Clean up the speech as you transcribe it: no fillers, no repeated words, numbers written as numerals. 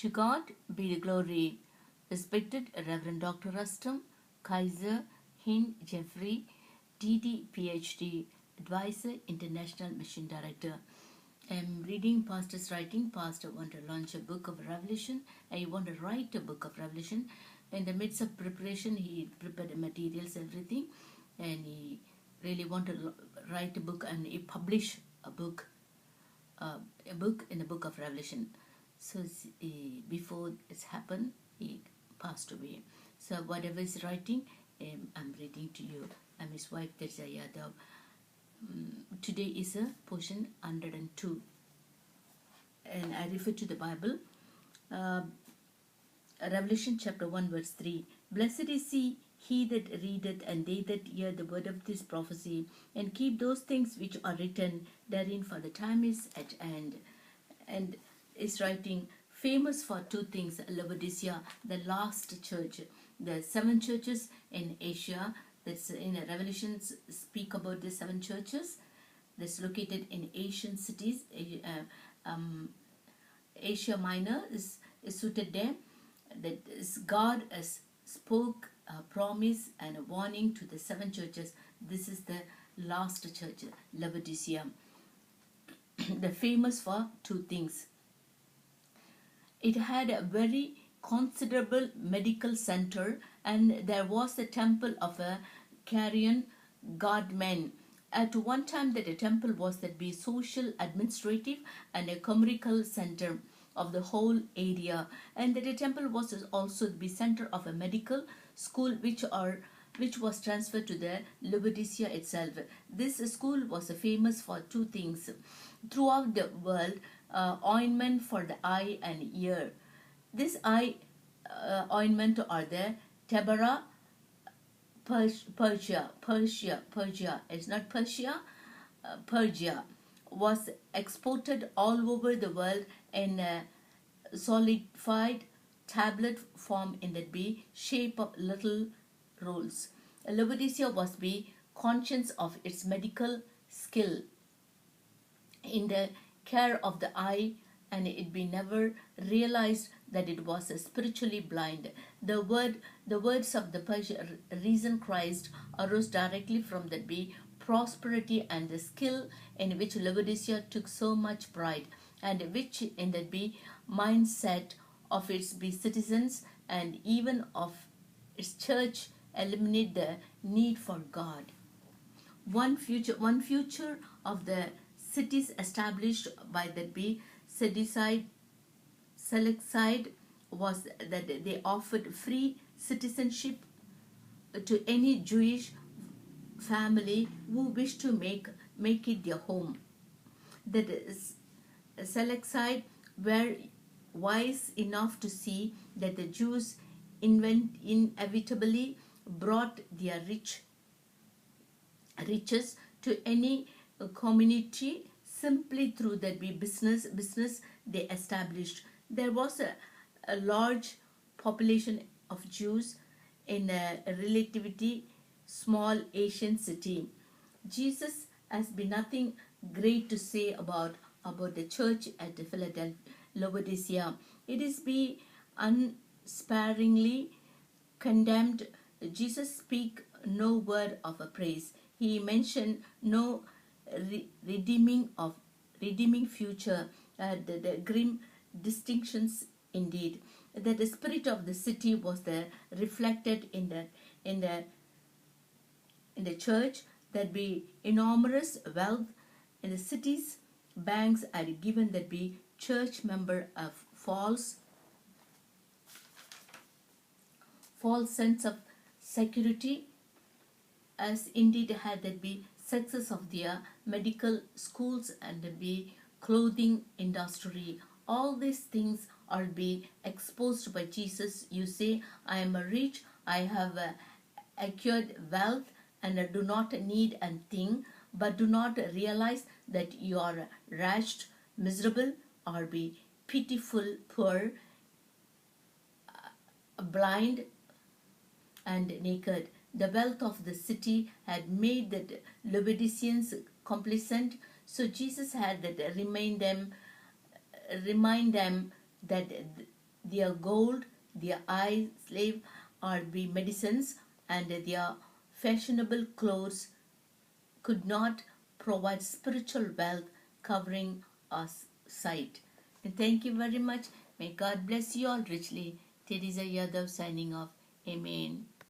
To God be the glory. Respected Reverend Dr. Rustam, Kaiser, Hind Jeffrey, DD PhD, Advisor, International Mission Director. I'm reading Pastor's writing. Pastor want to launch a book of Revelation. I want to write a book of Revelation. In the midst of preparation, he prepared the materials, everything, and he really want to write a book and he publish a book in the book of Revelation. So before it's happened, he passed away. So whatever is writing, I'm reading to you. I'm his wife, tirzahyadav. Today is a portion 102, and I refer to the Bible. Revelation chapter 1 verse 3. Blessed is he that readeth, and they that hear the word of this prophecy, and keep those things which are written therein, for the time is at hand. And is writing famous for two things: Laodicea, the last church. The 7 churches in Asia, that's in Revelations, speak about the 7 churches that's located in Asian cities. Asia Minor is suited there. That is, God has spoke a promise and a warning to the 7 churches. This is the last church, Laodicea. They're famous for 2 things. It had a very considerable medical center, and there was the temple of a Carian godman. At one time, that a temple was that be social, administrative, and a commercial center of the whole area, and that the temple was also the center of a medical school, which was transferred to the Laodicea itself. This school was famous for 2 things throughout the world: ointment for the eye and ear. This eye ointment are the Tabara, Persia. It's not Persia. Persia was exported all over the world in a solidified tablet form in that be shape of little rolls. Laodicea was be conscious of its medical skill in the care of the eye, and it be never realized that it was spiritually blind. The words of the Persia reason Christ arose directly from that be prosperity and the skill in which Laodicea took so much pride, and which in that be mindset of its be citizens and even of its church eliminate the need for God. One future of the cities established by that be Seleucide was that they offered free citizenship to any Jewish family who wished to make it their home. That is, Seleucide were wise enough to see that the Jews inevitably brought their riches to any community simply through that be business they established. There was a large population of Jews in a relatively small Asian city. Jesus has been nothing great to say about the church at Philadelphia, Laodicea. It is be unsparingly condemned. Jesus speak no word of a praise. He mentioned no redeeming future. The grim distinctions indeed. That the spirit of the city was there reflected in the church. That be enormous wealth in the city's banks had given that be church member a false sense of security, as indeed had that be success of their medical schools and the be clothing industry. All these things are be exposed by Jesus. You say, I am rich, I have acquired wealth, and I do not need a thing, but do not realize that you are wretched, miserable, or be pitiful, poor, blind, and naked. The wealth of the city had made the Laodiceans complacent, so Jesus had that remind them that their gold, their eye slave, or be medicines, and their fashionable clothes could not provide spiritual wealth covering us sight. And thank you very much. May God bless you all richly. Tirzahyadav signing off. Amen.